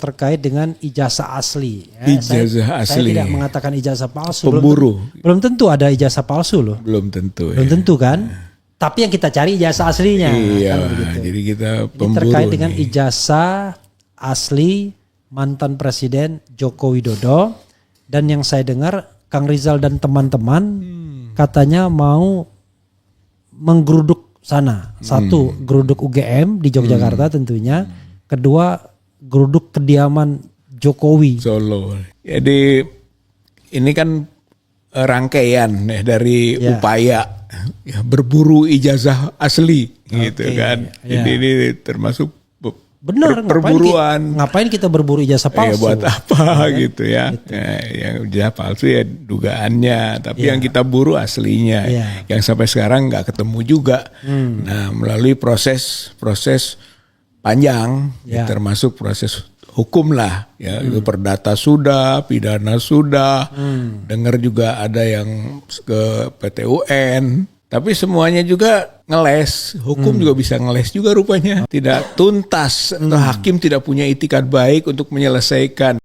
terkait dengan ijazah asli. Ijazah Saya asli. tidak mengatakan ijazah palsu. Pemburu. Belum tentu ada ijazah palsu loh. Belum tentu. Belum tentu kan? Tapi yang kita cari ijazah aslinya. Iya, kan begitu. jadi kita Ini pemburu terkait dengan nih. ijazah asli mantan Presiden Joko Widodo. Dan yang saya dengar Kang Rizal dan teman-teman katanya mau menggeruduk sana. Satu, geruduk UGM di Yogyakarta tentunya. Kedua, geruduk kediaman Jokowi. Solo. Jadi ini kan rangkaian dari upaya berburu ijazah asli gitu kan. Ya. Jadi ini termasuk Benar, perburuan. ngapain kita berburu ijazah palsu? Buat apa gitu ya. Yang ijazah palsu ya dugaannya, tapi yang kita buru aslinya. Yang sampai sekarang nggak ketemu juga. Nah, melalui proses panjang, termasuk proses hukum lah, ya itu perdata sudah, pidana sudah, dengar juga ada yang ke PT UN, tapi semuanya juga ngeles, hukum juga bisa ngeles juga rupanya, tidak tuntas, atau hakim tidak punya itikat baik untuk menyelesaikan.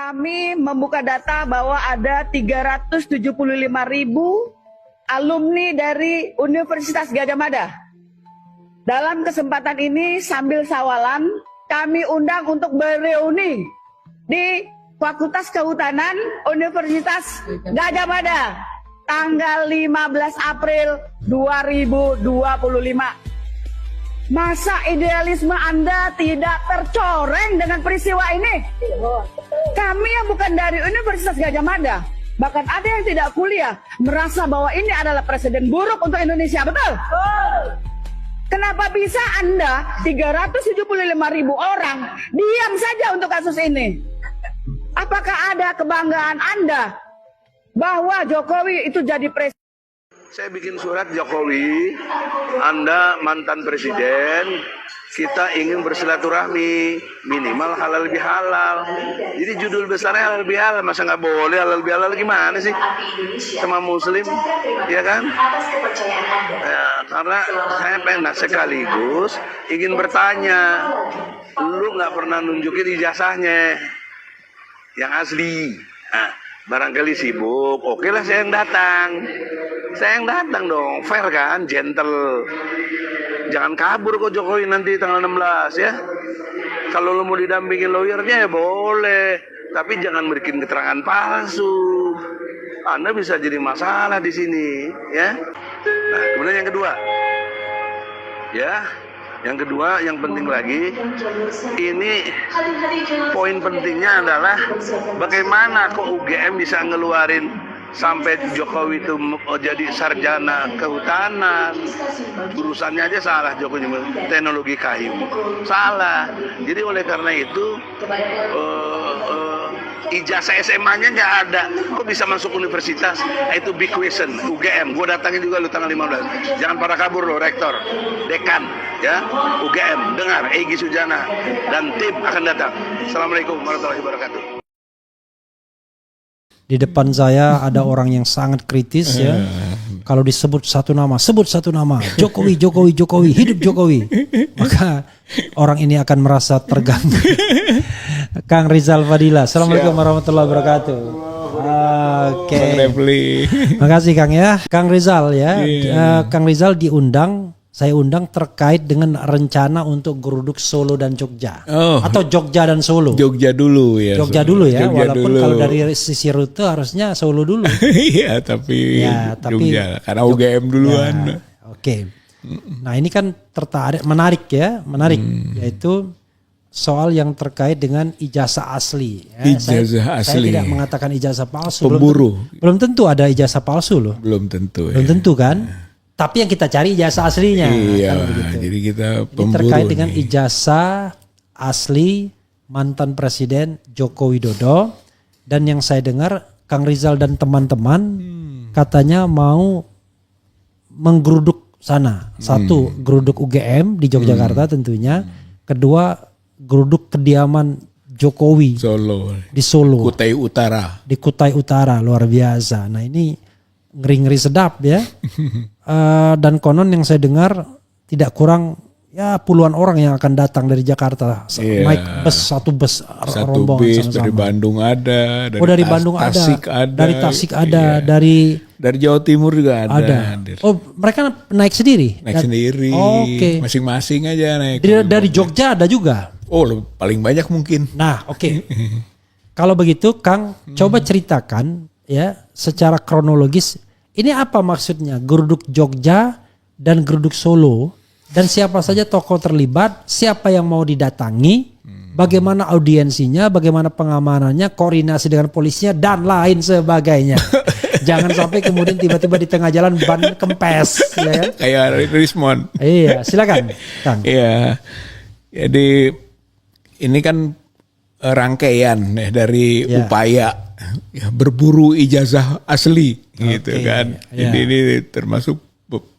Kami membuka data bahwa ada 375.000 alumni dari Universitas Gadjah Mada. Dalam kesempatan ini sambil sawalan, kami undang untuk bereuni di Fakultas Kehutanan Universitas Gadjah Mada tanggal 15 April 2025. Masa idealisme Anda tidak tercoreng dengan peristiwa ini? Kami yang bukan dari Universitas Gadjah Mada, bahkan ada yang tidak kuliah, merasa bahwa ini adalah presiden buruk untuk Indonesia, betul? Kenapa bisa Anda 375.000 orang diam saja untuk kasus ini? Apakah ada kebanggaan Anda bahwa Jokowi itu jadi presiden? Saya bikin surat Jokowi, Anda mantan presiden, kita ingin bersilaturahmi, minimal halal bihalal. Jadi judul besarnya halal bihalal, masa nggak boleh halal bihalal gimana sih? Sama muslim, ya kan? Ya, karena saya pengen sekaligus ingin bertanya, lu nggak pernah nunjukin ijazahnya yang asli. Nah, barangkali sibuk, oke lah saya yang datang. Saya yang datang dong, fair kan, gentle. Jangan kabur kok Jokowi nanti tanggal 16 ya. Kalau lo mau didampingin lawyernya ya boleh, tapi jangan bikin keterangan palsu. Anda bisa jadi masalah di sini, ya. Nah, kemudian yang kedua, ya, yang kedua, yang penting lagi, ini poin pentingnya adalah bagaimana kok UGM bisa ngeluarin sampai Jokowi itu jadi sarjana kehutanan. Urusannya aja salah Jokowi, teknologi kayu salah. Jadi oleh karena itu ijazah SMA-nya nggak ada, kok bisa masuk universitas? Itu big question. UGM, gue datangin juga lu tanggal 15. Jangan pada kabur lo, rektor, dekan, ya UGM, dengar, Egy Sujana dan tim akan datang. Assalamualaikum warahmatullahi wabarakatuh. Di depan saya ada orang yang sangat kritis ya. Kalau disebut satu nama, sebut satu nama. Jokowi, Jokowi, Jokowi, hidup Jokowi. Maka orang ini akan merasa terganggu. Kang Rizal Fadila. Assalamualaikum warahmatullahi wabarakatuh. Oke. Bang Refli. Makasih Kang ya. Kang Rizal ya. Kang Rizal diundang saya undang terkait dengan rencana untuk geruduk Solo dan Jogja. Oh. Atau Jogja dan Solo. Jogja dulu ya. Jogja dulu ya, Jogja walaupun dulu. kalau dari sisi rute harusnya Solo dulu. Iya, tapi Jogja karena UGM duluan. Ya, Oke. Nah, ini kan menarik yaitu soal yang terkait dengan ijazah asli. Ya. Ijazah Saya asli. tidak mengatakan ijazah palsu. Pemburu. Belum tentu ada ijazah palsu loh. Belum tentu. Belum tentu kan? Tapi yang kita cari ijazah aslinya. Iya, kan begitu. jadi kita Ini pemburu. terkait dengan nih. ijazah asli mantan Presiden Joko Widodo, dan yang saya dengar Kang Rizal dan teman-teman katanya mau menggeruduk sana. Satu, geruduk UGM di Yogyakarta tentunya. Kedua, geruduk kediaman Jokowi Solo. di Solo. Kutai Utara. Di Kutai Utara, luar biasa. Nah, ini ngeri-ngeri sedap ya. Dan konon yang saya dengar tidak kurang ya puluhan orang yang akan datang dari Jakarta. Iya. Naik bus, satu bus Satu rombongan bis sama-sama. dari Bandung ada, Dari Bandung Tasik ada, dari Tasik ada, iya. dari Jawa Timur juga ada. Oh, mereka naik sendiri? Naik sendiri, Oke. masing-masing aja naik. Dari Jogja ada juga? Oh, paling banyak mungkin. Nah, oke. Kalau begitu, Kang, coba ceritakan ya secara kronologis. Ini apa maksudnya? Geruduk Jogja dan geruduk Solo, dan siapa saja tokoh terlibat, siapa yang mau didatangi, bagaimana audiensinya, bagaimana pengamanannya, koordinasi dengan polisinya, dan lain sebagainya. Jangan sampai kemudian tiba-tiba di tengah jalan ban kempes, ya kan? Kayak Rismond. Iya, silakan, Kang. Iya. Jadi ini kan rangkaian ya dari Ya. upaya ya, berburu ijazah asli gitu Oke, kan. ya. Jadi ini termasuk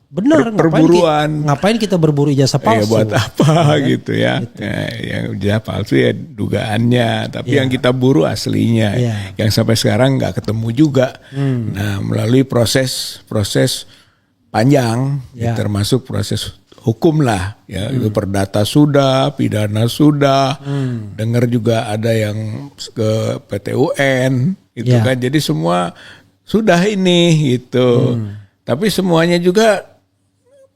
Benar, perburuan. ngapain kita berburu ijazah palsu? Ya buat apa gitu ya. Ya, yang ijazah palsu ya dugaannya, tapi Ya. yang kita buru aslinya. Ya. Yang sampai sekarang nggak ketemu juga. Nah, melalui proses panjang ya, Ya. termasuk proses hukum lah ya, itu perdata sudah, pidana sudah. Dengar juga ada yang ke PT UN gitu Ya. kan. Jadi semua sudah ini gitu. Tapi semuanya juga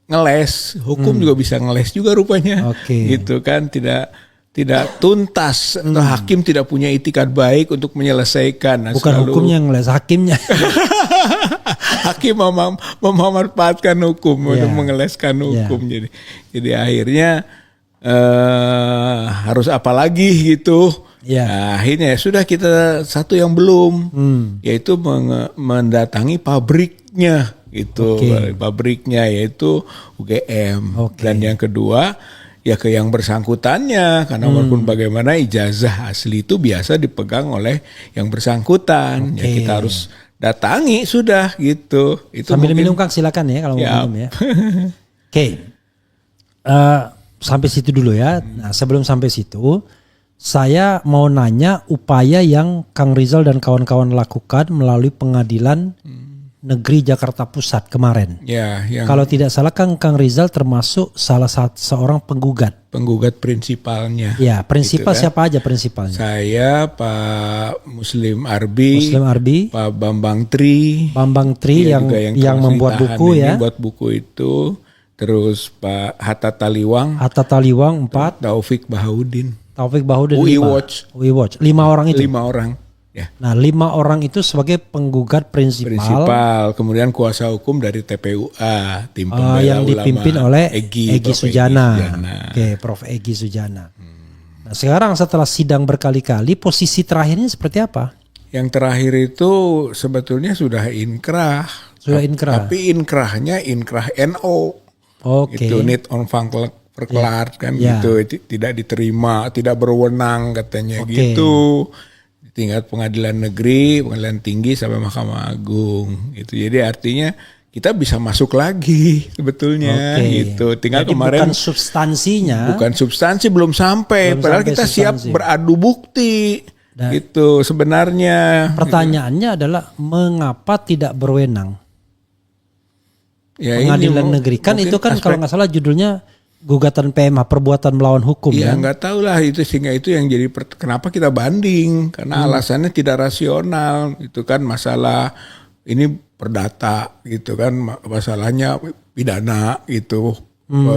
ngeles, hukum juga bisa ngeles juga rupanya. Oke. Gitu kan, tidak tuntas atau hakim tidak punya itikat baik untuk menyelesaikan. Nah, Bukan selalu hukumnya yang les, hakimnya. hakim memanfaatkan hukum Ya. untuk mengeleskan hukum. Jadi akhirnya harus apa lagi gitu. Ya. Nah, akhirnya sudah kita satu yang belum, yaitu mendatangi pabriknya gitu. Oke. Pabriknya yaitu UGM. Oke. Dan yang kedua ya ke yang bersangkutannya, karena walaupun bagaimana ijazah asli itu biasa dipegang oleh yang bersangkutan. Ya Oke. kita harus datangi sudah gitu. Itu Sambil mungkin- minum, Kang, silakan ya kalau mau Ya. minum ya. Oke. Sampai situ dulu ya. Nah, sebelum sampai situ, saya mau nanya upaya yang Kang Rizal dan kawan-kawan lakukan melalui Pengadilan Negeri Jakarta Pusat kemarin. Ya, yang Kalau tidak salah, Kang Rizal termasuk salah satu seorang penggugat. penggugat prinsipalnya. Ya, prinsipal Gitu kan. siapa aja prinsipalnya? Saya, Pak Muslim Arbi, Muslim Arbi, Pak Bambang Tri, Bambang Tri dia yang juga yang membuat ditahan buku ini, ya. buat buku itu. Terus Pak Hatta Taliwang, Hatta Taliwang 4, Taufik Bahaudin, Taufik Bahaudin UI 5. Watch. UI Watch. 5 orang itu. 5 orang. Ya, Nah, 5 orang itu sebagai penggugat prinsipal, kemudian kuasa hukum dari TPUA, tim pembela yang ulama, dipimpin oleh Egy, Egy Prof. Sujana. Sujana. Oke, Prof. Egy Sujana. Nah, sekarang setelah sidang berkali-kali, posisi terakhirnya seperti apa? Yang terakhir itu sebetulnya sudah inkrah. Sudah inkrah. Tapi inkrahnya inkrah NO. Oke. Itu need on verklaard kan Ya. gitu, tidak diterima, tidak berwenang katanya Oke. gitu. Tingkat pengadilan negeri, pengadilan tinggi sampai Mahkamah Agung gitu. Jadi artinya kita bisa masuk lagi sebetulnya Oke. gitu. Tinggal Jadi kemarin bukan substansinya. bukan substansi belum sampai, Belum padahal sampai kita siap substansi. beradu bukti Dan- gitu sebenarnya. Pertanyaannya adalah mengapa tidak berwenang? Ya, Pengadilan ini negeri kan mungkin itu kan aspek- kalau nggak salah judulnya gugatan PMH, perbuatan melawan hukum ya kan? nggak tahu lah itu, sehingga itu yang jadi kenapa kita banding, karena alasannya tidak rasional. Itu kan masalah ini perdata gitu kan, masalahnya pidana gitu,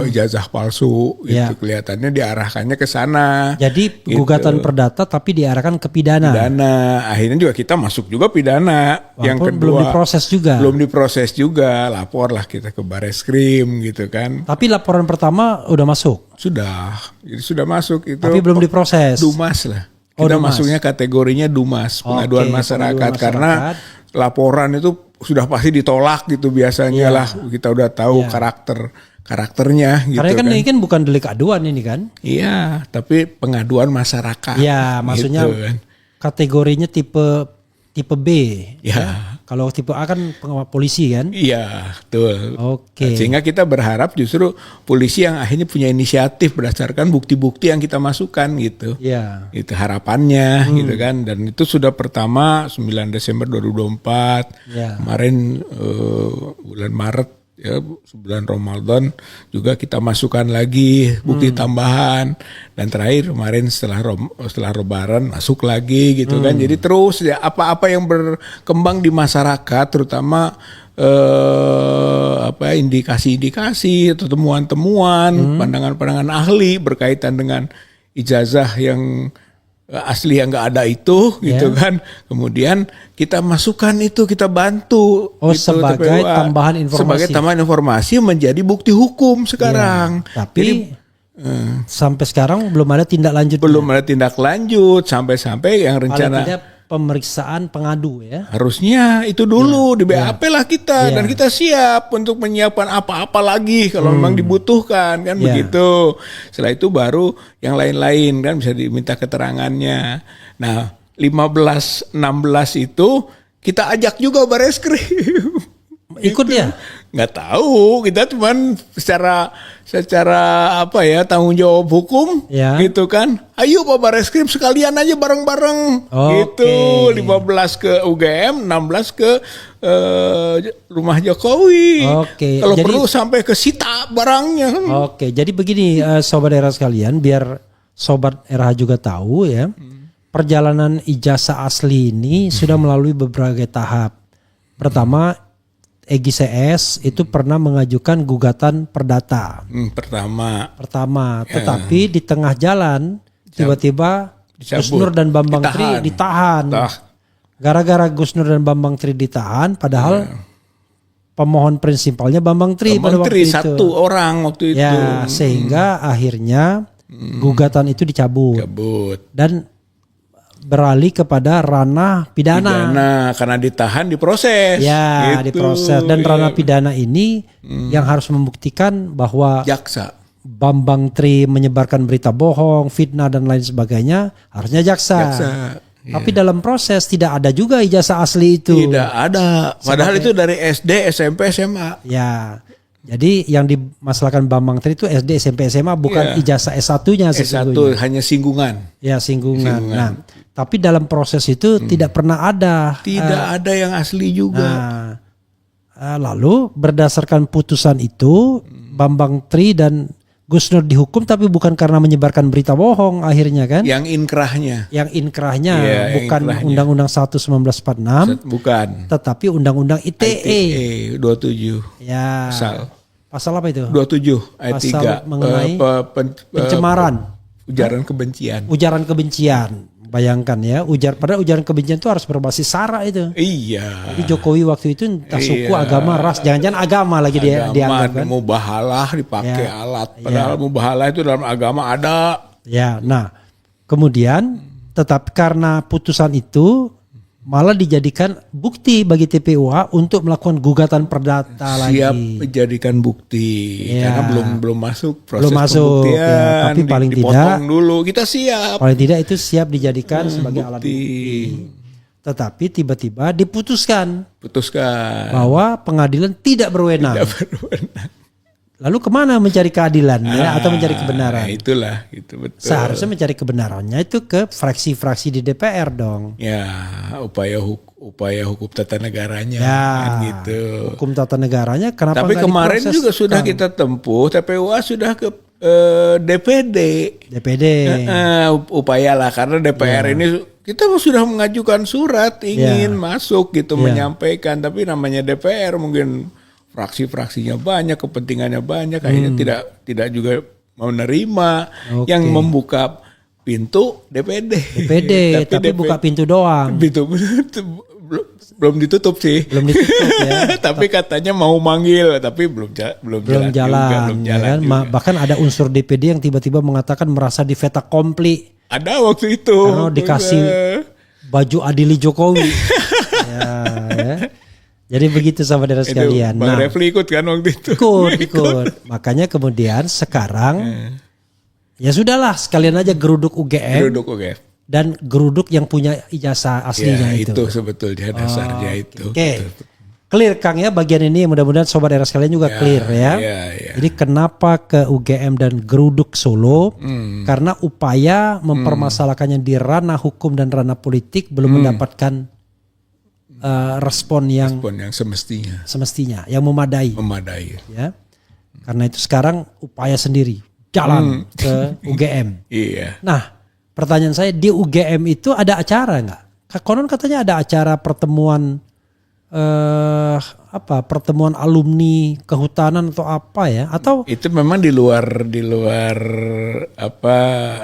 ijazah palsu itu kelihatannya diarahkannya ke sana. Jadi gugatan perdata tapi diarahkan ke pidana. Akhirnya juga kita masuk juga pidana. Walaupun Yang kedua belum diproses juga. Laporlah kita ke Bareskrim gitu kan. Tapi laporan pertama udah masuk. Sudah masuk itu. Tapi belum diproses. Dumas lah. Kita masuknya kategorinya Dumas, pengaduan masyarakat karena laporan itu sudah pasti ditolak gitu biasanya lah. Kita udah tahu karakternya gitu. Karena kan ini kan bukan delik aduan ini kan? Iya, tapi pengaduan masyarakat. Iya, maksudnya gitu kan. Kategorinya tipe B. Ya. Kalau tipe A kan polisi kan? Iya, betul. Oke. Sehingga kita berharap justru polisi yang akhirnya punya inisiatif berdasarkan bukti-bukti yang kita masukkan gitu. Iya. Itu harapannya gitu kan. Dan itu sudah pertama 9 Desember 2024. Ya. Kemarin bulan Maret ya, bulan Ramadan juga kita masukkan lagi bukti tambahan, dan terakhir kemarin setelah Lebaran masuk lagi gitu kan. Jadi terus ya apa-apa yang berkembang di masyarakat, terutama indikasi-indikasi atau temuan-temuan, pandangan-pandangan ahli berkaitan dengan ijazah yang asli yang nggak ada itu gitu kan, kemudian kita masukkan itu, kita bantu gitu, sebagai tambahan informasi menjadi bukti hukum sekarang. Tapi sampai sekarang belum ada tindak lanjut sampai yang rencana tidak pemeriksaan pengadu ya. Harusnya itu dulu di BAP lah kita, dan kita siap untuk menyiapkan apa-apa lagi kalau memang dibutuhkan kan begitu. Setelah itu baru yang lain-lain kan bisa diminta keterangannya. Nah 15-16 itu kita ajak juga Bareskrim. Ikut ya? Nggak tahu, kita cuman secara tanggung jawab hukum gitu kan. Ayo Pak Bareskrim sekalian aja bareng-bareng gitu. 15 ke UGM, 16 ke rumah Jokowi. Kalau perlu sampai ke sita barangnya. Jadi begini sobat RH sekalian, biar sobat RH juga tahu ya. Perjalanan ijazah asli ini sudah melalui beberapa tahap. Pertama, Egy CS itu pernah mengajukan gugatan perdata. Pertama, tetapi di tengah jalan tiba-tiba Gus Nur dan Bambang Tri ditahan. Gara-gara Gus Nur dan Bambang Tri ditahan, padahal pemohon prinsipalnya Bambang Tri pada waktu itu. Satu orang waktu itu. Ya, sehingga akhirnya gugatan itu dicabut. Dan beralih kepada ranah pidana karena ditahan diproses. Ya, gitu. Diproses, dan ranah pidana ini yang harus membuktikan bahwa jaksa Bambang Tri menyebarkan berita bohong, fitnah dan lain sebagainya harusnya jaksa. Tapi dalam proses tidak ada juga ijazah asli itu. Tidak ada. Padahal itu dari SD, SMP, SMA. Ya. Jadi yang dimasalahkan Bambang Tri itu SD, SMP, SMA, bukan ijazah S1-nya sesungguhnya. S1 hanya singgungan. Ya, singgungan. Nah, tapi dalam proses itu tidak pernah ada. Tidak ada yang asli juga. Lalu berdasarkan putusan itu Bambang Tri dan Gus Nur dihukum, tapi bukan karena menyebarkan berita bohong akhirnya kan. Yang inkrahnya bukan Undang-Undang 1 1946. Bukan. Tetapi Undang-Undang ITE 27. Ya. Pasal apa itu? 27 ayat 3 mengenai pencemaran. Ujaran kebencian. Bayangkan ya, padahal ujaran kebencian itu harus berbasis sara itu. Iya. Jadi Jokowi waktu itu entah suku, agama, ras, jangan-jangan agama lagi dia dianggap kan. Mubahalah dipakai alat, padahal mubahalah itu dalam agama ada. Ya, nah kemudian tetapi karena putusan itu malah dijadikan bukti bagi TPUA untuk melakukan gugatan perdata lagi. Siap dijadikan bukti karena belum masuk proses pembuktian. Ya, tapi paling tidak dulu kita siap. Paling tidak itu siap dijadikan sebagai alat bukti. Tetapi tiba-tiba diputuskan bahwa pengadilan tidak berwenang. Lalu kemana mencari keadilan atau mencari kebenaran? Itulah, itu betul. Seharusnya mencari kebenarannya itu ke fraksi-fraksi di DPR dong. Ya, upaya hukum tata negaranya kan gitu. Hukum tata negaranya kenapa? Tapi kemarin juga sudah kita tempuh, TPUA sudah ke DPD. Upayalah karena DPR ini kita sudah mengajukan surat ingin masuk gitu menyampaikan, tapi namanya DPR mungkin fraksi-fraksinya banyak, kepentingannya banyak, akhirnya tidak juga menerima. Yang membuka pintu DPD. Tapi buka pintu doang. Pintu belum ditutup sih. Belum ditutup ya. Tapi katanya mau manggil, tapi belum jalan. Kan? Bahkan ada unsur DPD yang tiba-tiba mengatakan merasa di fait accompli. Ada waktu itu. Karena dikasih baju adili Jokowi. ya. Jadi begitu saudara sekalian. Bang Refli ikut kan waktu itu. Ikut. Makanya kemudian sekarang ya sudahlah, sekalian aja geruduk UGM. Dan geruduk yang punya ijazah aslinya itu sebetulnya dasarnya itu. Oke. Clear Kang ya bagian ini, mudah-mudahan sobat daerah sekalian juga clear ya. Jadi kenapa ke UGM dan geruduk Solo? Karena upaya mempermasalahkannya di ranah hukum dan ranah politik belum mendapatkan respon yang semestinya, yang memadai. Ya. Karena itu sekarang upaya sendiri jalan ke UGM. Iya. Nah, pertanyaan saya, di UGM itu ada acara nggak? Konon katanya ada acara pertemuan pertemuan alumni kehutanan atau apa ya? Atau itu memang di luar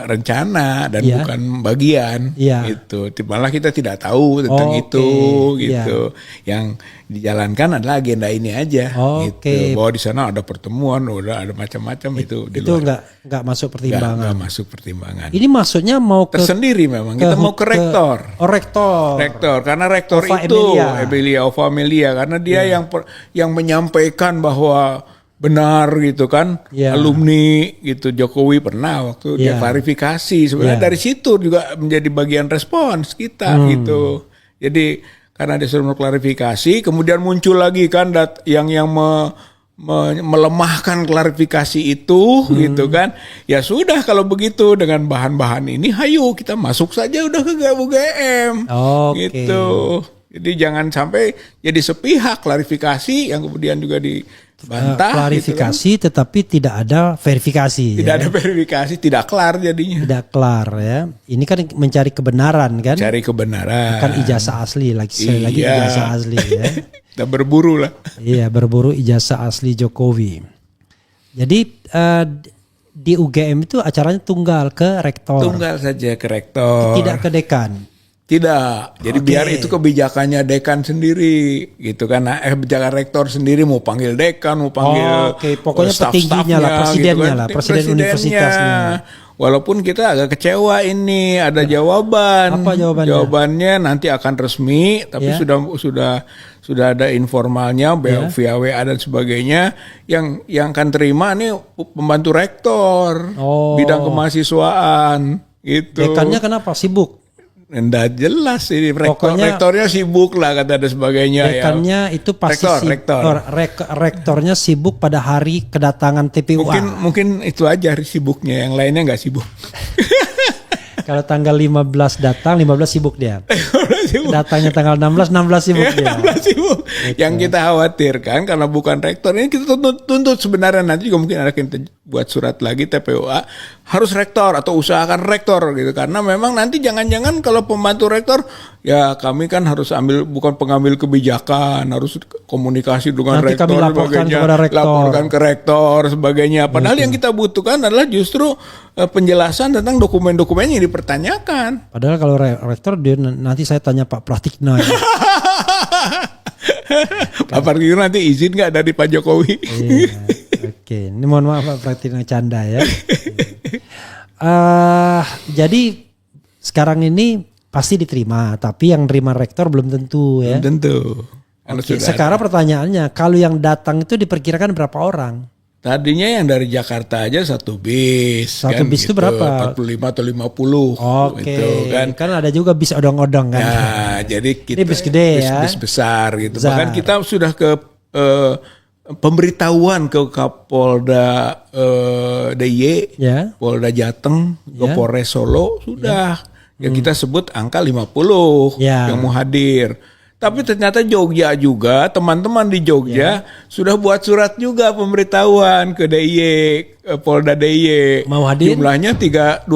rencana dan bukan bagian gitu. Malah kita tidak tahu tentang itu gitu. Yang dijalankan adalah agenda ini aja gitu. Bahwa di sana ada pertemuan, udah ada macam-macam itu. Itu nggak masuk pertimbangan. Nggak masuk pertimbangan. Ini maksudnya mau ke tersendiri memang. Kita mau ke rektor. Rektor karena rektor itu Emilia Ova-Melia, karena dia yang menyampaikan bahwa benar gitu kan, alumni gitu. Jokowi pernah waktu dia klarifikasi, sebenarnya dari situ juga menjadi bagian respons kita gitu. Jadi karena dia sudah klarifikasi, kemudian muncul lagi kan yang melemahkan klarifikasi itu gitu kan. Ya sudah, kalau begitu dengan bahan-bahan ini, hayu kita masuk saja udah ke UGM gitu. Jadi jangan sampai jadi sepihak klarifikasi yang kemudian juga dibantah. Klarifikasi gitu kan. Tetapi tidak ada verifikasi. Tidak ada verifikasi, tidak kelar jadinya. Tidak kelar ya. Ini kan mencari kebenaran kan. Cari kebenaran. Bukan ijazah asli lagi. Ijazah asli ya. Kita berburu lah. Iya, berburu ijazah asli Jokowi. Jadi di UGM itu acaranya tunggal ke rektor. Tunggal saja ke rektor. Tidak ke dekan. Tidak, jadi biar itu kebijakannya dekan sendiri gitu kan. Kebijakan rektor sendiri mau panggil dekan, mau panggil pokoknya petingginya lah, presidennya gitu kan. Lah, presiden universitasnya. Walaupun kita agak kecewa ini, ada jawaban. Apa jawabannya? Jawabannya nanti akan resmi, tapi sudah ada informalnya via WA dan sebagainya. Yang akan terima nih pembantu rektor, bidang kemahasiswaan gitu. Dekannya kenapa? Sibuk? Nggak jelas ini, rektornya sibuk lah kata dan sebagainya. Dekannya itu pasti rektornya sibuk pada hari kedatangan TPUA. Mungkin itu aja hari sibuknya, yang lainnya nggak sibuk. Kalau tanggal 15 datang, 15 sibuk dia. Datangnya tanggal 16 sibuk dia. 16 sibuk. Yang kita khawatirkan karena bukan rektor, ini kita tuntut sebenarnya, nanti juga mungkin ada kita buat surat lagi TPUA, harus rektor atau usahakan rektor gitu. Karena memang nanti jangan-jangan kalau pembantu rektor, ya kami kan harus bukan pengambil kebijakan, harus komunikasi dengan nanti rektor, kami laporkan kepada rektor. Laporkan ke rektor sebagainya. Padahal yang kita butuhkan adalah justru penjelasan tentang dokumen-dokumen yang dipertanyakan. Padahal kalau rektor dia nanti saya tanya Pak Pratikno. Pak Pratikno nanti izin nggak dari Pak Jokowi? Iya. Oke, ini mohon maaf Pak Pratikno canda ya. Jadi sekarang ini pasti diterima, tapi yang terima rektor belum tentu ya. Belum tentu. Oke, sekarang pertanyaannya, kalau yang datang itu diperkirakan berapa orang? Tadinya yang dari Jakarta aja satu bis. Satu bis itu berapa? 45 atau 50. Oke. Gitu, kan ada juga bis odong-odong kan. Nah, jadi kita ini bis gede ya. Bis besar gitu. Bahkan kita sudah ke pemberitahuan ke Kapolda DIY, Polda Jateng, ke Polres Solo sudah. Ya kita sebut angka 50 yang mau hadir. Tapi ternyata Jogja juga, teman-teman di Jogja sudah buat surat juga pemberitahuan ke DIY Polda DIY. Mau hadir? Jumlahnya 300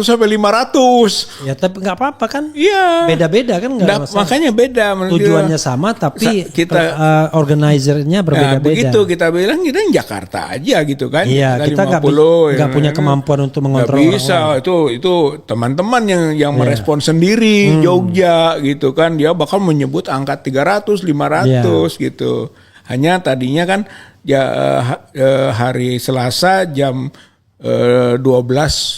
sampai 500. Ya tapi nggak apa-apa kan? Iya. Beda-beda kan nggak masalah. Makanya beda. Tujuannya sama tapi organizernya Nah, berbeda-beda. begitu kita bilang kita yang Jakarta aja gitu kan. Iya, kita nggak punya kemampuan untuk mengontrol orang. Bisa, itu teman-teman yang merespon sendiri Jogja gitu kan. Dia bakal menyebut angka 300, 500 gitu. Hanya tadinya kan hari Selasa jam 12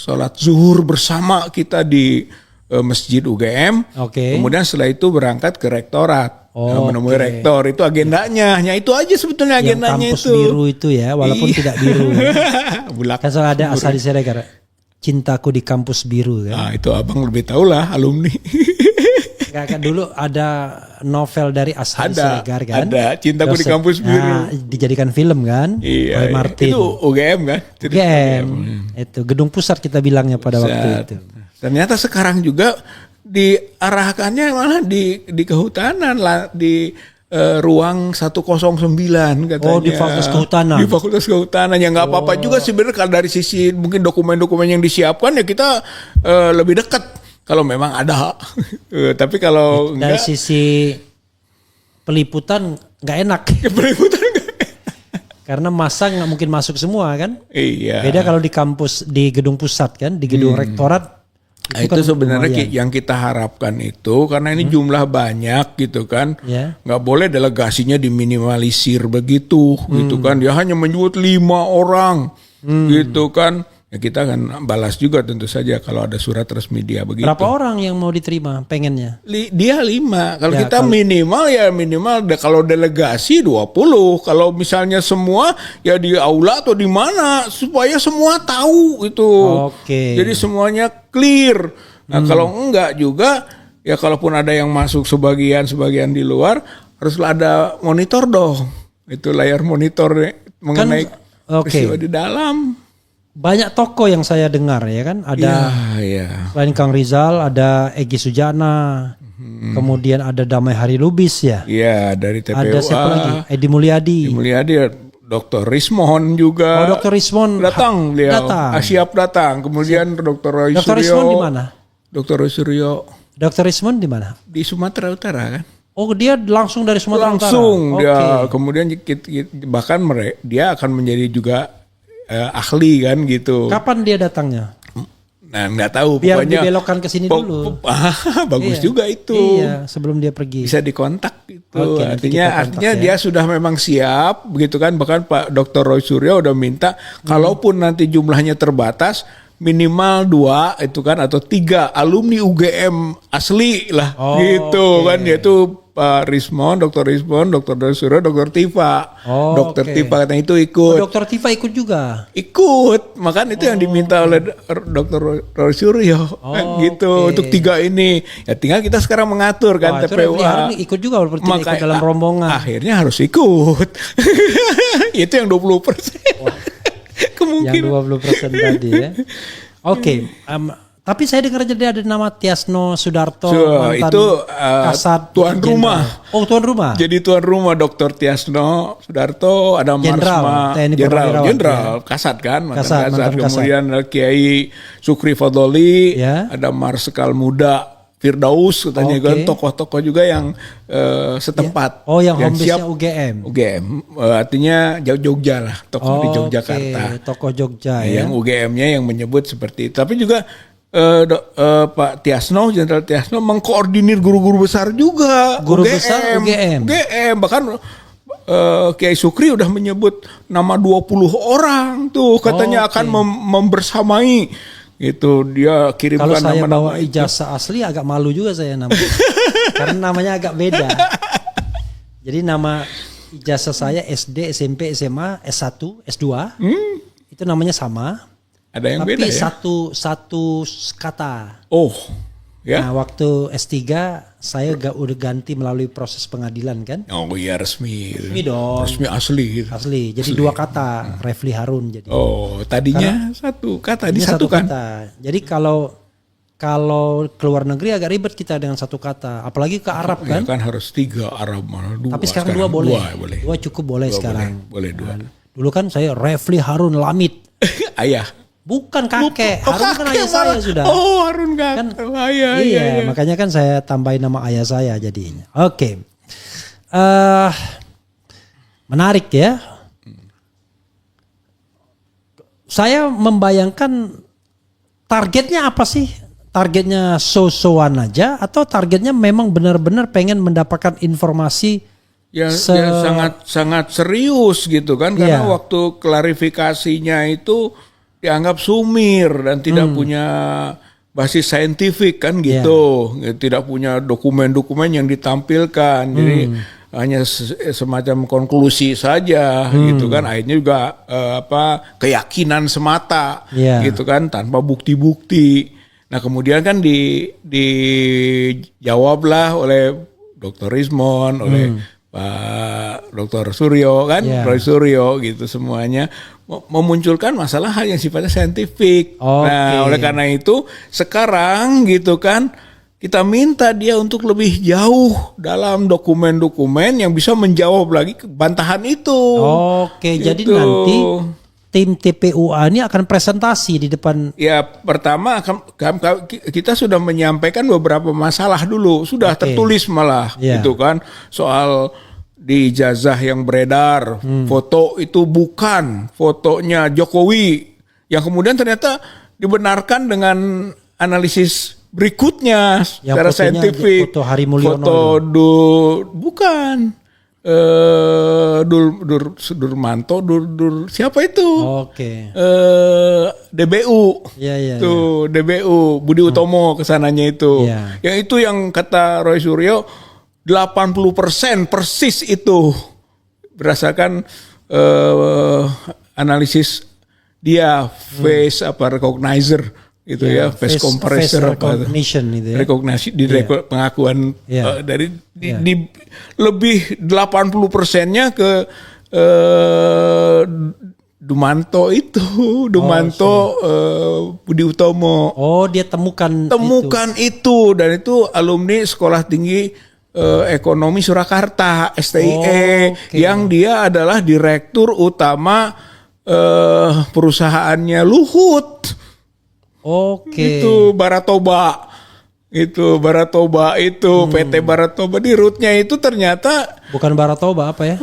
sholat zuhur bersama kita di Masjid UGM. Kemudian setelah itu berangkat ke rektorat. Menemui rektor, itu agendanya. Hanya itu aja sebetulnya agendanya kampus biru itu ya, walaupun tidak biru. Kan soal ada Asari Siregar, cintaku di kampus biru kan. Nah, itu abang lebih tahu lah, alumni. Kan dulu ada novel dari Asari Siregar kan. Ada, Cintaku di Kampus Biru. Nah, dijadikan film kan. Iya, oleh Martin. Itu UGM kan? UGM. Itu gedung pusat kita bilangnya pada waktu itu. Ternyata sekarang juga diarahkannya malah di kehutanan lah, di ruang 109 katanya. Oh, di Fakultas Kehutanan. Di Fakultas Kehutanan. Ya nggak apa-apa juga sebenarnya kalau dari sisi mungkin dokumen-dokumen yang disiapkan ya kita lebih dekat kalau memang ada. Tapi kalau dari enggak, sisi peliputan nggak enak. Peliputan nggak enak. Karena masa nggak mungkin masuk semua kan. Iya. Beda kalau di kampus, di gedung pusat kan, di gedung rektorat. Itu kan sebenarnya yang kita harapkan itu karena ini jumlah banyak gitu kan, nggak boleh delegasinya diminimalisir begitu gitu kan, dia hanya menyebut 5 orang gitu kan, ya kita akan balas juga tentu saja kalau ada surat resmi dia begitu. Berapa orang yang mau diterima pengennya? Dia 5, kalau kita minimal kalau delegasi 20, kalau misalnya semua ya di aula atau di mana supaya semua tahu itu. Jadi semuanya clear. Nah kalau enggak juga ya kalaupun ada yang masuk sebagian di luar haruslah ada monitor dong. Itu layar monitor mengenai peristiwa di dalam. Banyak tokoh yang saya dengar ya kan, ada selain Kang Rizal ada Egy Sujana, kemudian ada Damai Hari Lubis ya. Iya, dari TPUA. Ada siapa lagi? Edi Mulyadi. Dr. Rismon juga. Oh, Dr. Rismon datang beliau. Siap datang. Kemudian Dr. Roy Suryo. Dr. Rismon di mana? Dr. Roy Suryo. Dr. Rismon di mana? Di Sumatera Utara kan. Oh, dia langsung dari Sumatera Utara. Langsung dia. Kemudian bahkan dia akan menjadi juga ahli kan gitu. Kapan dia datangnya? Nah nggak tahu. Biar pokoknya dibelokkan ke sini dulu. Bagus juga itu. Iya, sebelum dia pergi. Bisa dikontak gitu. Artinya dia sudah memang siap begitu kan. Bahkan Pak Dr. Roy Suryo udah minta kalaupun nanti jumlahnya terbatas minimal 2 itu kan atau 3 alumni UGM asli lah gitu kan, yaitu Pak Rismon, Dr. Rismon, Dr. Suryo, Dr. Tifa. Dr. Tifa katanya itu ikut. Dr. Tifa ikut juga? Ikut, makanya itu yang diminta oleh Dr. Roy Suryo gitu untuk 3 ini. Ya tinggal kita sekarang mengatur kan TPUA. Ikut juga ikut dalam rombongan. Akhirnya harus ikut. Itu yang 20%. Kemungkinan. Yang 20% tadi ya. Tapi saya dengar jadi ada nama Tiasno Sudarto, mantan itu Kasat tuan rumah. Oh, tuan rumah. Jadi tuan rumah Dr. Tiasno Sudarto, ada Marsma Jenderal Kasat kan, mantan Kasat. Kemudian Kiai Sukri Fadoli, ada Marsikal Muda Firdaus katanya kan, tokoh-tokoh juga yang setempat. Yang home-base-nya UGM. Artinya Jogja lah, tokoh di Yogyakarta. Tokoh Jogja ya. Yang UGM-nya yang menyebut seperti itu. Tapi juga Pak Tiasno, Jenderal Tiasno mengkoordinir guru-guru besar juga. Guru besar UGM. Bahkan Kiai Sukri udah menyebut nama 20 orang tuh katanya akan membersamai. Itu dia kirimkan nama-nama. Kalau saya bawa ijazah asli agak malu juga saya namanya. Karena namanya agak beda. Jadi nama ijazah saya SD, SMP, SMA, S1, S2 itu namanya sama. Ada yang tapi beda ya? satu kata. Ya. Nah, waktu S3 saya udah ganti melalui proses pengadilan kan? Oh iya, resmi. Resmi dong. Resmi asli. Jadi 2 kata, Refli Harun jadi. Tadinya satu kata disatukan. Jadi kalau keluar negeri agak ribet kita dengan 1 kata, apalagi ke Arab kan? Ya kan harus 3 Arab malah 2. Tapi sekarang 2 boleh. 2 cukup boleh sekarang. Boleh 2. Dulu kan saya Refli Harun Lamid. Ayah. Bukan kakek. Oh, Harun kan kakek ayah saya malah. sudah. Oh, Harun kakek. Kan, iya. makanya kan saya tambahin nama ayah saya jadinya. Oke. Menarik ya. Saya membayangkan targetnya apa sih? Targetnya so-soan aja atau targetnya memang benar-benar pengen mendapatkan informasi Ya sangat serius gitu kan, karena waktu klarifikasinya itu dianggap sumir dan tidak punya basis saintifik kan gitu, tidak punya dokumen-dokumen yang ditampilkan, jadi hanya semacam konklusi saja gitu kan, akhirnya juga keyakinan semata gitu kan tanpa bukti-bukti. Nah kemudian kan dijawablah oleh Dr. Rismond, oleh Pak Dr. Suryo kan, Roy Suryo gitu, semuanya memunculkan masalah hal yang sifatnya saintifik. Nah oleh karena itu sekarang gitu kan kita minta dia untuk lebih jauh dalam dokumen-dokumen yang bisa menjawab lagi bantahan itu. Gitu. Jadi gitu. nanti tim TPUA ini akan presentasi di depan. Ya pertama kita sudah menyampaikan beberapa masalah dulu, sudah tertulis malah gitu kan, soal di ijazah yang beredar foto itu bukan fotonya Jokowi, yang kemudian ternyata dibenarkan dengan analisis berikutnya yang secara saintifik. Foto Hari Mulyono. Bukan. Durmanto, siapa itu? DBU. Tuh, DBU Budi Utomo kesananya itu. Yang itu yang kata Roy Suryo 80% persis itu berdasarkan analisis dia face recognizer gitu ya, face compressor recognition itu ya. Rekognisi di pengakuan dari di lebih 80%-nya ke Dumanto Budi Utomo. Dia temukan itu dan itu alumni Sekolah Tinggi Ekonomi Surakarta STIE yang dia adalah direktur utama perusahaannya Luhut. Itu Baratoba. PT Baratoba di rootnya itu ternyata bukan Baratoba apa ya?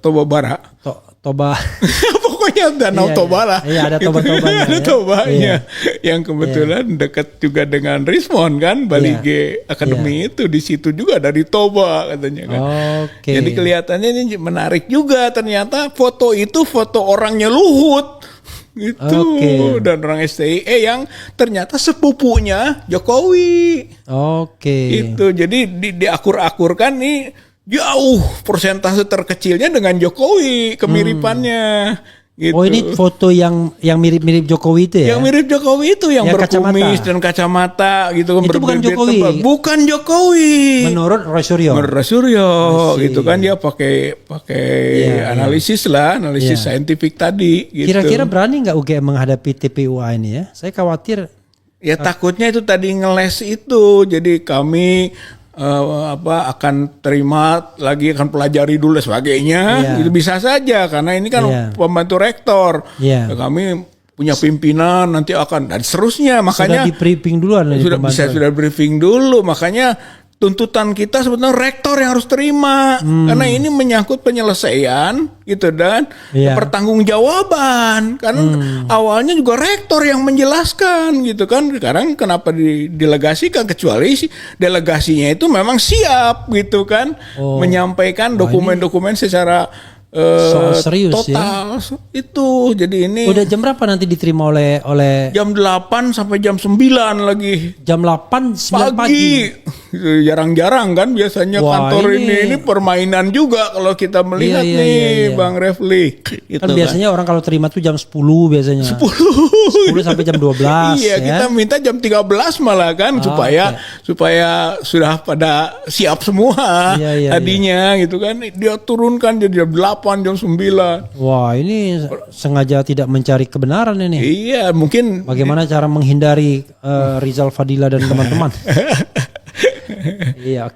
Toba Bara. Toba. Pokoknya Danau Toba lah. Iya, ada Toba-Tobanya. Ada Tobanya. Yang kebetulan dekat juga dengan Rismond kan, Bali G Academy itu di situ juga dari Toba katanya kan. Jadi kelihatannya ini menarik juga, ternyata foto itu foto orangnya Luhut. Gitu. Dan orang STIE yang ternyata sepupunya Jokowi. Itu jadi diakur-akurkan nih jauh persentase terkecilnya dengan Jokowi kemiripannya. Gitu. Ini foto yang mirip-mirip Jokowi itu ya? Yang mirip Jokowi itu yang berkumis dan kacamata gitu kan. Itu bukan Jokowi. Bukan Jokowi. Menurut Roy Suryo. Gitu kan, dia pakai analisis saintifik tadi. Gitu. Kira-kira berani nggak UGM menghadapi TPUA ini ya? Saya khawatir. Ya takutnya itu tadi ngeles itu. Jadi kami akan terima lagi, akan pelajari dulu dan sebagainya. Itu bisa saja karena ini kan pembantu rektor. Kami punya pimpinan nanti akan dan seterusnya, makanya sudah di briefing duluan. Sudah briefing dulu, makanya tuntutan kita sebetulnya rektor yang harus terima karena ini menyangkut penyelesaian gitu dan pertanggungjawaban, karena awalnya juga rektor yang menjelaskan gitu kan. Sekarang kenapa didelegasikan, kecuali delegasinya itu memang siap gitu kan menyampaikan dokumen-dokumen secara soal serius total itu. Jadi ini udah jam berapa nanti diterima oleh jam 8 sampai jam 9 lagi. Jam 8 9 pagi. Jarang-jarang kan biasanya. Kantor ini permainan juga kalau kita melihat Bang Refli. Gitu kan biasanya orang kalau terima tuh jam 10 biasanya. 10 sampai jam 12. Kita minta jam 13 malah kan supaya sudah pada siap semua tadinya gitu kan. Dia turunkan jadi jam 8 jam 9. Wah, ini sengaja tidak mencari kebenaran ini. Iya, mungkin bagaimana cara menghindari Rizal Fadila dan teman-teman. Iya,